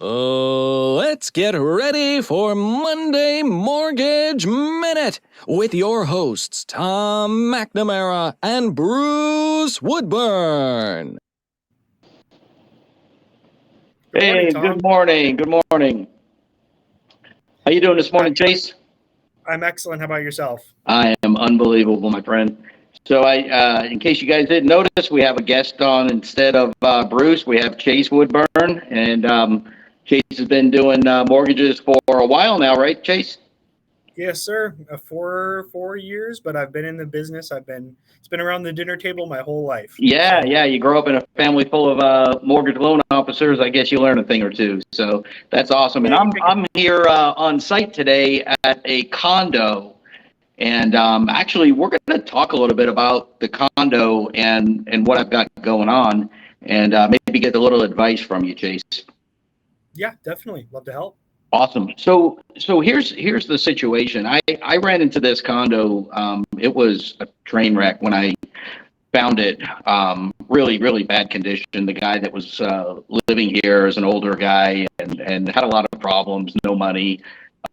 Let's get ready for Monday Mortgage Minute with your hosts, Tom McNamara and Bruce Woodburn. Hey, good morning. Good morning. How you doing this morning, Chase? I'm excellent. How about yourself? I am unbelievable, my friend. So in case you guys didn't notice, we have a guest on instead of Bruce. We have Chase Woodburn, and Chase has been doing mortgages for a while now, right, Chase? Yes, sir. For 4 years, but I've been in the business. It's been around the dinner table my whole life. Yeah, yeah. You grow up in a family full of mortgage loan officers. I guess you learn a thing or two. So that's awesome. And I'm here on site today at a condo. And actually, we're going to talk a little bit about the condo and what I've got going on, and maybe get a little advice from you, Chase. Yeah, definitely. Love to help. Awesome. So here's the situation. I ran into this condo. It was a train wreck when I found it. Really, really bad condition. The guy that was living here is an older guy and had a lot of problems, no money.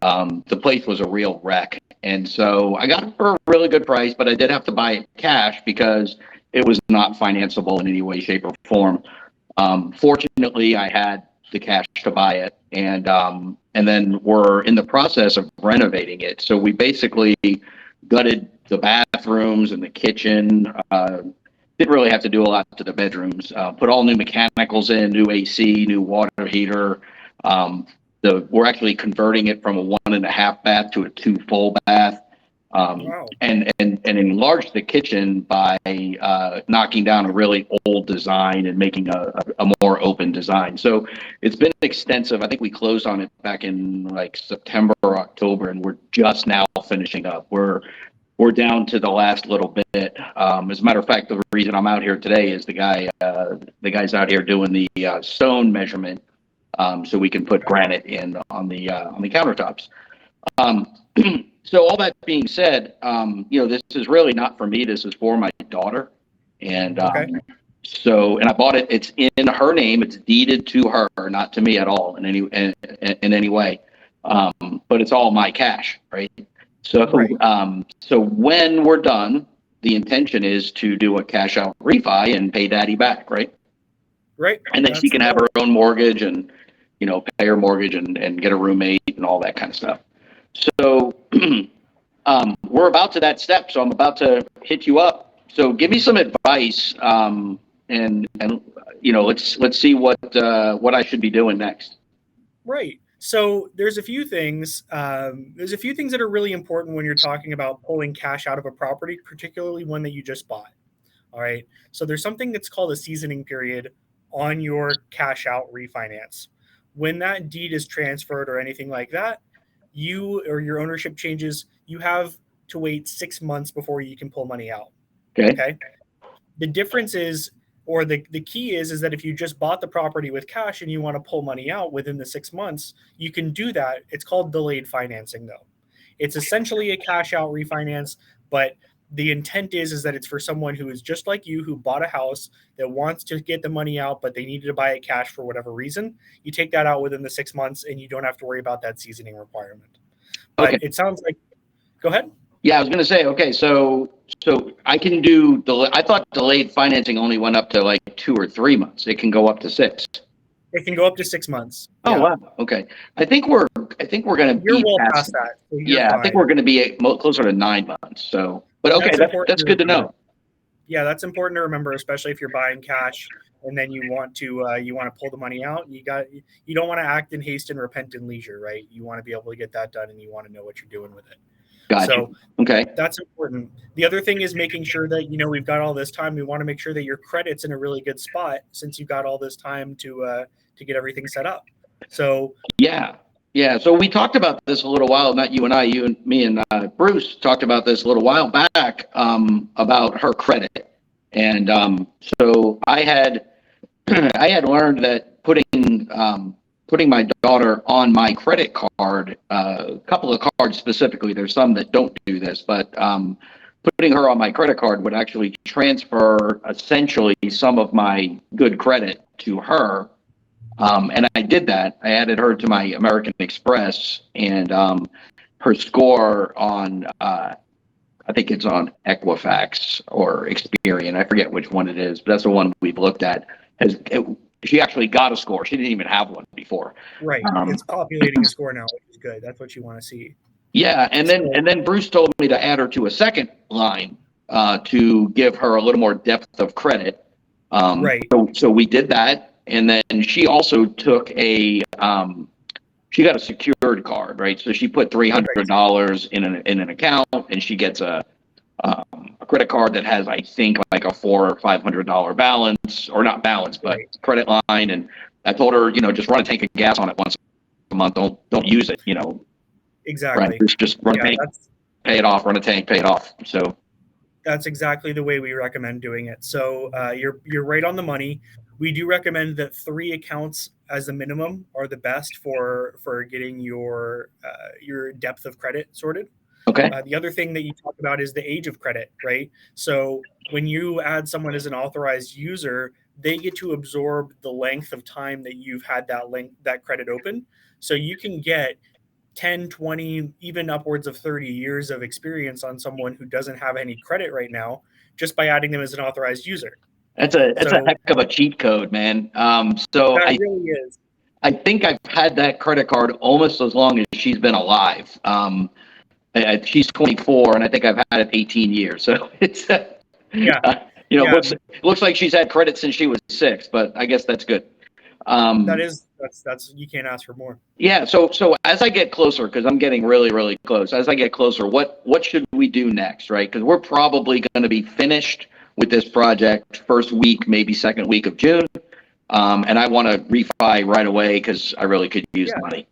The place was a real wreck. And so I got it for a really good price, but I did have to buy it cash because it was not financeable in any way, shape, or form. Fortunately, I had the cash to buy it, and then we're in the process of renovating it. So we basically gutted the bathrooms and the kitchen. Didn't really have to do a lot to the bedrooms. Put all new mechanicals in, new AC, new water heater. We're actually converting it from a 1.5 bath to a 2 full bath, Wow. and enlarged the kitchen by knocking down a really old design and making a more open design. So it's been extensive. I think we closed on it back in like September or October, and we're just now finishing up. We're down to the last little bit. As a matter of fact, the reason I'm out here today is the guy's out here doing the stone measurement. So we can put granite in on the countertops. So all that being said, this is really not for me. This is for my daughter, and so I bought it. It's in her name. It's deeded to her, not to me at all in any way. But it's all my cash, right? So so when we're done, the intention is to do a cash out refi and pay Daddy back, right? Right. And then she can have her own mortgage and, pay her mortgage and get a roommate and all that kind of stuff. So we're about to that step. So I'm about to hit you up. So give me some advice, and let's see what I should be doing next. Right. So there's a few things. There's a few things that are really important when you're talking about pulling cash out of a property, particularly one that you just bought. All right. So there's something that's called a seasoning period on your cash out refinance. When that deed is transferred or anything like that, you or your ownership changes, you have to wait 6 months before you can pull money out. Okay. The difference is, or the key is that if you just bought the property with cash and you want to pull money out within the 6 months, you can do that. It's called delayed financing, though. It's essentially a cash out refinance, but the intent is that it's for someone who is just like you, who bought a house that wants to get the money out, but they needed to buy it cash for whatever reason. You take that out within the 6 months and you don't have to worry about that seasoning requirement. But It sounds like, go ahead. Yeah, I was going to say, okay, so I can do, I thought delayed financing only went up to like 2 or 3 months. It can go up to 6. It can go up to 6 months. Oh, yeah. Wow. Okay. I think we're going to be well past that. So yeah, fine. I think we're going to be closer to 9 months. So, but okay, that's good to know. Yeah, that's important to remember, especially if you're buying cash and then you want to pull the money out. You don't want to act in haste and repent in leisure, right? You want to be able to get that done, and you want to know what you're doing with it. Gotcha. So okay, that's important. The other thing is making sure that we've got all this time. We want to make sure that your credit's in a really good spot since you've got all this time to get everything set up. So yeah. So we talked about this a little while. Not you and I, you and me and Bruce talked about this a little while back about her credit, and so I had learned that putting my daughter on my credit card, a couple of cards specifically, there's some that don't do this, but putting her on my credit card would actually transfer essentially some of my good credit to her. And I did that. I added her to my American Express, and her score on I think it's on Equifax or Experian. I forget which one it is, but that's the one we've looked at. She actually got a score. She didn't even have one before. Right. It's populating a score now, which is good. That's what you want to see. Yeah, and then Bruce told me to add her to a second line to give her a little more depth of credit. Right. So we did that, and then she also took she got a secured card, right? So she put $300 in an account, and she gets a credit card that has, I think, like a $400 or $500 balance, or not balance, but credit line. And I told her, just run a tank of gas on it once a month. Don't use it, Exactly. Right? Just run a tank, pay it off, run a tank, pay it off. So that's exactly the way we recommend doing it. So you're right on the money. We do recommend that 3 accounts as a minimum are the best for getting your depth of credit sorted. Okay. The other thing that you talk about is the age of credit, right? So when you add someone as an authorized user, they get to absorb the length of time that you've had that credit open. So you can get 10, 20, even upwards of 30 years of experience on someone who doesn't have any credit right now, just by adding them as an authorized user. That's a heck of a cheat code, man. So that really is. I think I've had that credit card almost as long as she's been alive. She's 24, and I think I've had it 18 years. So it's looks like she's had credit since she was 6, but I guess that's good. That's you can't ask for more. Yeah. So as I get closer, because I'm getting really, really close. As I get closer, what should we do next, right? Because we're probably going to be finished with this project first week, maybe second week of June, and I want to refi right away because I really could use the money.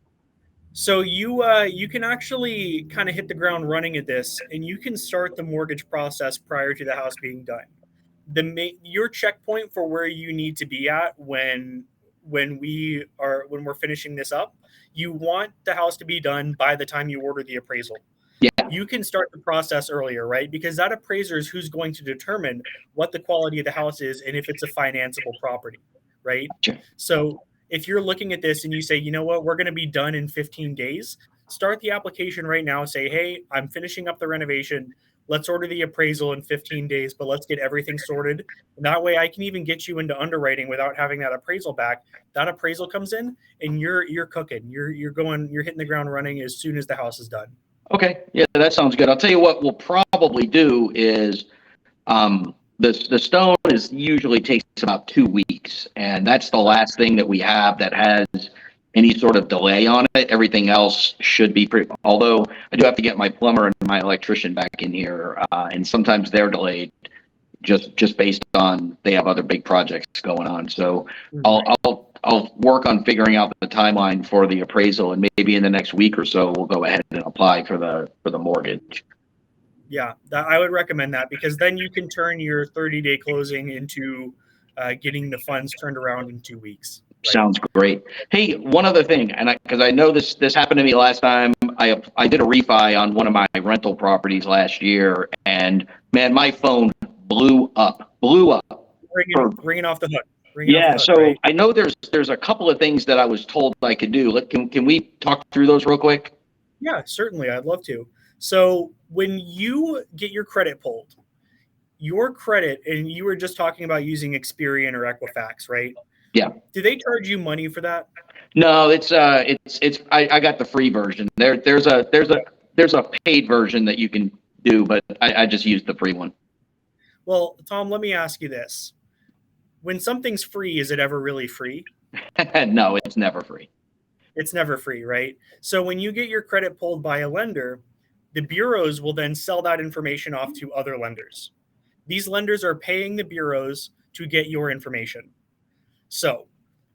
So you can actually kind of hit the ground running at this, and you can start the mortgage process prior to the house being done. Your checkpoint for where you need to be at when we're finishing this up, you want the house to be done by the time you order the appraisal. Yeah. You can start the process earlier, right? Because that appraiser is who's going to determine what the quality of the house is and if it's a financeable property, right? Sure. So if you're looking at this and you say, you know what, we're going to be done in 15 days, start the application right now. Say, hey, I'm finishing up the renovation. Let's order the appraisal in 15 days, but let's get everything sorted. And that way I can even get you into underwriting without having that appraisal back. That appraisal comes in and you're cooking. You're hitting the ground running as soon as the house is done. Okay. Yeah, that sounds good. I'll tell you what we'll probably do is the stone usually takes about 2 weeks, and that's the last thing that we have that has any sort of delay on it. Everything else should be pretty, although I do have to get my plumber and my electrician back in here, and sometimes they're delayed just based on they have other big projects going on. So I'll work on figuring out the timeline for the appraisal, and maybe in the next week or so we'll go ahead and apply for the mortgage. Yeah, I would recommend that, because then you can turn your 30-day closing into getting the funds turned around in 2 weeks. Right? Sounds great. Hey, one other thing, and because I know this happened to me last time, I did a refi on one of my rental properties last year, and man, my phone blew up. Ringing off the hook. So right? I know there's a couple of things that I was told I could do. Can we talk through those real quick? Yeah, certainly. I'd love to. So when you get your credit pulled, and you were just talking about using Experian or Equifax, right? Yeah. Do they charge you money for that? No, it's I got the free version. There's a paid version that you can do, but I just used the free one. Well, Tom, let me ask you this. When something's free, is it ever really free? No, it's never free. It's never free, right? So when you get your credit pulled by a lender, the bureaus will then sell that information off to other lenders. These lenders are paying the bureaus to get your information. So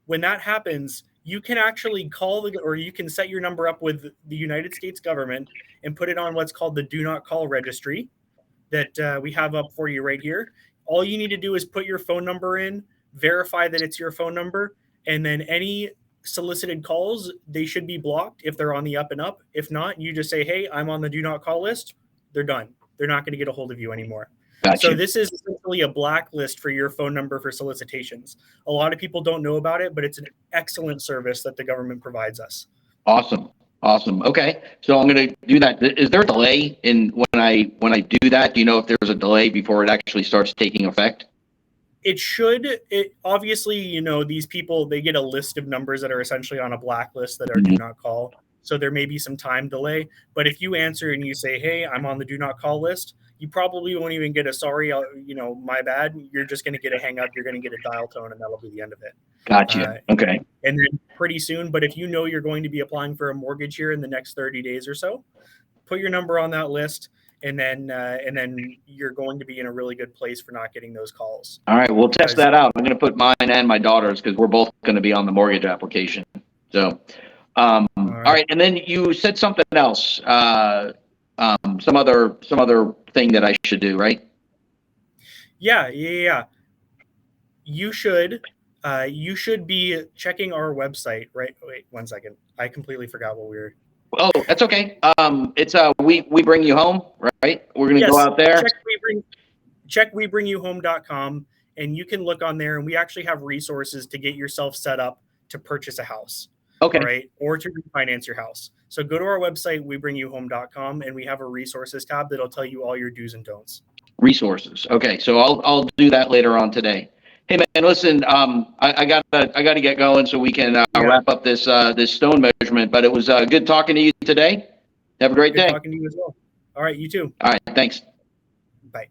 when that happens, you can actually or you can set your number up with the United States government and put it on what's called the Do Not Call registry that we have up for you right here. All you need to do is put your phone number in, verify that it's your phone number, and then any solicited calls, they should be blocked if they're on the up and up. If not, you just say, hey, I'm on the Do Not Call list. They're done. They're not going to get a hold of you anymore. Gotcha. So this is essentially actually a blacklist for your phone number for solicitations. A lot of people don't know about it, but it's an excellent service that the government provides us. Awesome. Awesome. Okay. So I'm going to do that. Is there a delay in when I do that? Do you know if there's a delay before it actually starts taking effect? It should. It obviously, these people, they get a list of numbers that are essentially on a blacklist that are do not call. So there may be some time delay, but if you answer and you say, "Hey, I'm on the do not call list," you probably won't even get a sorry, my bad. You're just going to get a hang up. You're going to get a dial tone, and that'll be the end of it. Gotcha. Okay. And then pretty soon, but if you know you're going to be applying for a mortgage here in the next 30 days or so, put your number on that list, and then you're going to be in a really good place for not getting those calls. All right, we'll test that out. I'm going to put mine and my daughter's because we're both going to be on the mortgage application. So, all right. And then you said something else, some other thing that I should do, right? Yeah. You should be checking our website, right? Wait 1 second. I completely forgot what we were. Oh, that's okay. It's we bring you home, right? We're going to go out there. Check webringyouhome.com, and you can look on there, and we actually have resources to get yourself set up to purchase a house. Okay. Right? Or to refinance your house. So go to our website, webringyouhome.com, and we have a resources tab that'll tell you all your do's and don'ts. Resources. Okay. So I'll do that later on today. Hey man, listen, I gotta get going so we can wrap up this stone measurement, but it was good talking to you today. Have a great day. Talking to you as well. All right. You too. All right. Thanks. Bye.